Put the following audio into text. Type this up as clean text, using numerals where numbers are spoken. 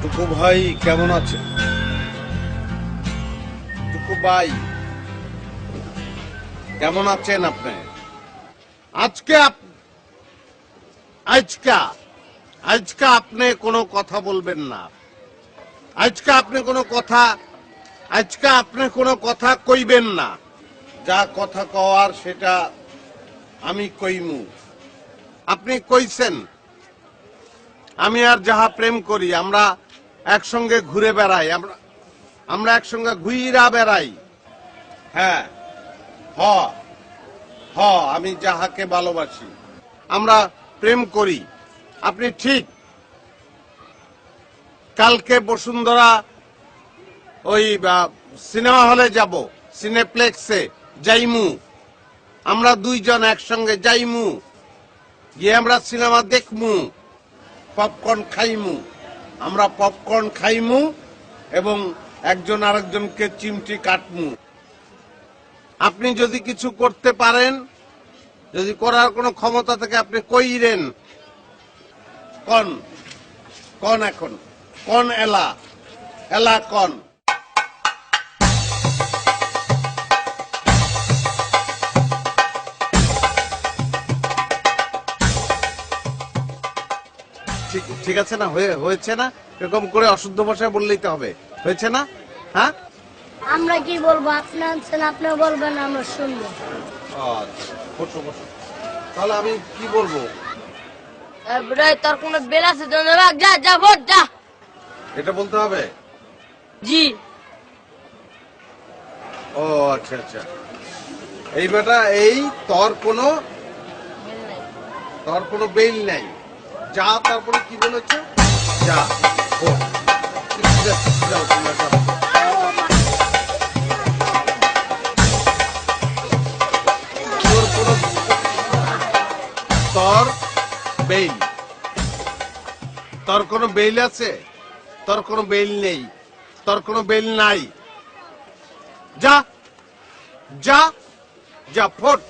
টুকু ভাই কেমন আছেন? টুকু ভাই কেমন আছেন আপনি? আজকে আজকে আপনি কোনো কথা বলবেন না। আজকে আপনি কোনো কথা কইবেন না। যা কথা কওয়ার সেটা আমি কইমু। আপনি কইছেন আমি আর যাহা প্রেম করি, আমরা একসঙ্গে ঘুরে বেড়াই, আমরা একসঙ্গে ঘুইরা বেড়াই। হ্যাঁ, হ হ আমি যাহাকে ভালোবাসি, আমরা প্রেম করি। আপনি ঠিক। কালকে বসুন্ধরা ওই সিনেমা হলে যাব, সিনেপ্লেক্সে যাইমু। আমরা দুইজন একসঙ্গে যাইমু, গিয়ে আমরা সিনেমা দেখমু, পপকর্ন খাইমু। আমরা পপকর্ন খাইমু এবং একজন আরেকজনকে চিমটি কাটমু। আপনি যদি কিছু করতে পারেন, যদি করার কোনো ক্ষমতা থাকে, আপনি কইরেন। কন কন এখন কন এলা এলা কন। ঠিক আছে না? হয়েছে না? এরকম করে অশুদ্ধ ভাষায় বললেই তো হবে। হয়েছে না? হ্যাঁ, আমরা কি বলবো? আপনি আনছেন, আপনি বলবেন, আমরা শুনবো। আচ্ছা, বসো বসো। তাহলে আমি কি বলবো? তোর কোনো বেল আছে? যা যা ভোট যা। এটা বলতে হবে? জি। ও আচ্ছা আচ্ছা। এই বেটা, এই তোর কোনো বেল নাই। যা, তারপরে কি বলেছো? যা ভোট। যাও তোমরা যাও। তোর বেইল, তোর কোনো বেইল আছে? তোর কোনো বেইল নেই, তোর কোনো বেইল নাই। যা যা যা, ভোট।